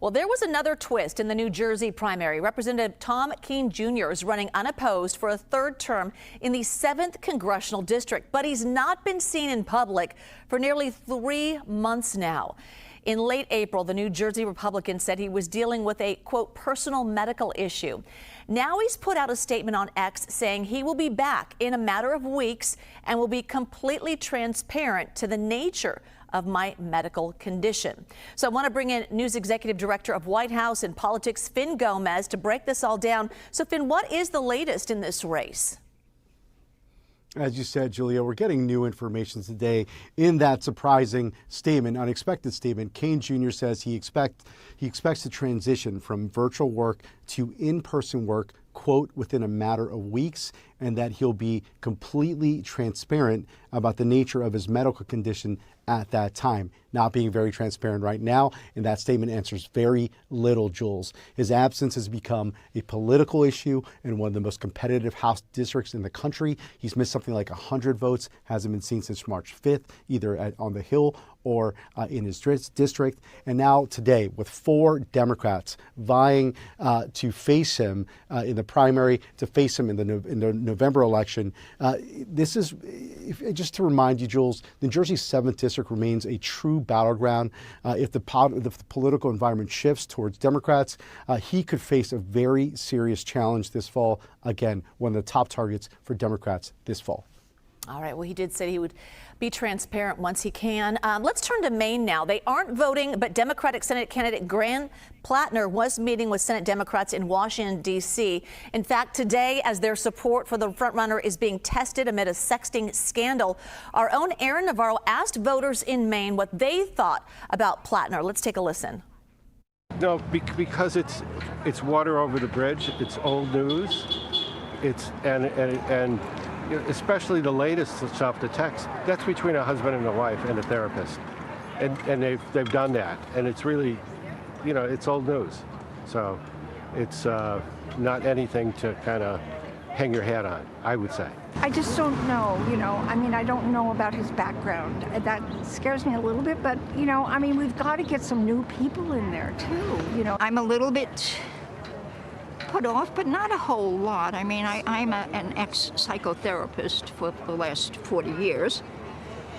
Well, there was another twist in the New Jersey primary. Representative Tom Kean Jr. is running unopposed for a third term in the 7th Congressional District, but he's not been seen in public for nearly 3 months now. In late April, the New Jersey Republican said he was dealing with a, quote, personal medical issue. Now he's put out a statement on X saying he will be back in a matter of weeks and will be completely transparent to the nature of my medical condition. So I want to bring in News Executive Director of White House and Politics, Finn Gomez, to break this all down. So, Finn, what is the latest in this race? As you said, Julia, we're getting new information today in that surprising statement, unexpected statement. Kean Jr. says he expects to transition from virtual work to in-person work, quote, within a matter of weeks, and that he'll be completely transparent about the nature of his medical condition at that time. Not being very transparent right now, and that statement answers very little, Jules. His absence has become a political issue in one of the most competitive House districts in the country. He's missed something like 100 votes, hasn't been seen since March 5th, either on the Hill or in his district. And now today, with 4 Democrats vying to face him in the primary, to face him in the November election, this is, just to remind you, Jules, New Jersey's 7th district remains a true battleground. If the political environment shifts towards Democrats, he could face a very serious challenge this fall. Again, one of the top targets for Democrats this fall. All right. Well, he did say he would be transparent once he can. Let's turn to Maine now. They aren't voting, but Democratic Senate candidate Graham Plattner was meeting with Senate Democrats in Washington, D.C. In fact, today, as their support for the frontrunner is being tested amid a sexting scandal, our own Aaron Navarro asked voters in Maine what they thought about Plattner. Let's take a listen. No, because it's water over the bridge. It's old news. It's and especially the latest stuff, the text, that's between a husband and a wife and a therapist. And they've done that. And it's really, it's old news. So it's not anything to kind of hang your hat on, I would say. I just don't know, I don't know about his background. That scares me a little bit, but, we've got to get some new people in there too. I'm a little bit put off, but not a whole lot. I'm an ex-psychotherapist for the last 40 years,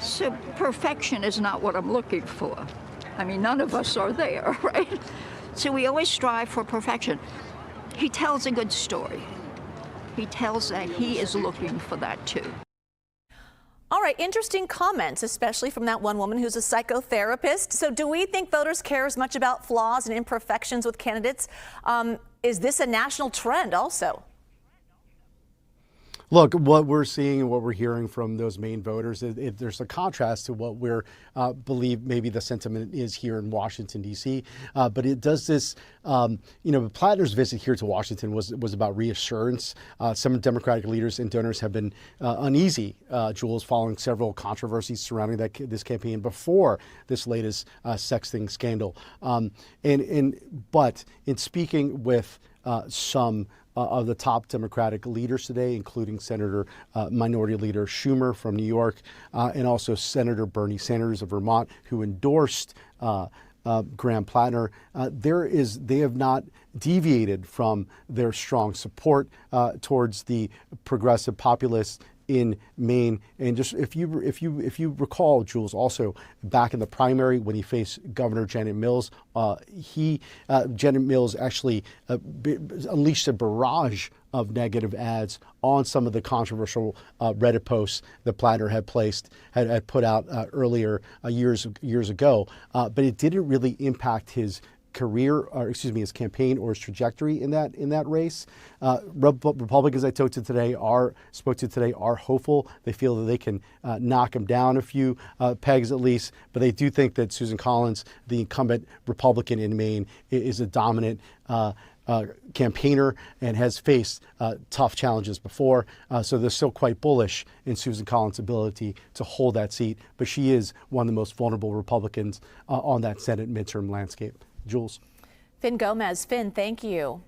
so perfection is not what I'm looking for. None of us are there, right? So we always strive for perfection. He tells a good story. He tells that he is looking for that too. All right, interesting comments, especially from that one woman who's a psychotherapist. So do we think voters care as much about flaws and imperfections with candidates? Is this a national trend also? Look, what we're seeing and what we're hearing from those Maine voters, there's a contrast to what we're believe maybe the sentiment is here in Washington, D.C. But it does this, Plattner's visit here to Washington was about reassurance. Some Democratic leaders and donors have been uneasy, Jules, following several controversies surrounding this campaign before this latest sexting scandal. But in speaking with some of the top Democratic leaders today, including Senator Minority Leader Schumer from New York, and also Senator Bernie Sanders of Vermont, who endorsed Graham Plattner. They have not deviated from their strong support towards the progressive populists in Maine. And just if you recall, Jules, also back in the primary when he faced Governor Janet Mills, Janet Mills actually unleashed a barrage of negative ads on some of the controversial Reddit posts that Plattner had put out earlier years ago, but it didn't really impact his career, his campaign or his trajectory in that race. Republicans I spoke to today are hopeful. They feel that they can knock him down a few pegs at least, but they do think that Susan Collins, the incumbent Republican in Maine, is a dominant campaigner and has faced tough challenges before. So they're still quite bullish in Susan Collins' ability to hold that seat, but she is one of the most vulnerable Republicans on that Senate midterm landscape. Jules. Finn Gomez. Finn, thank you.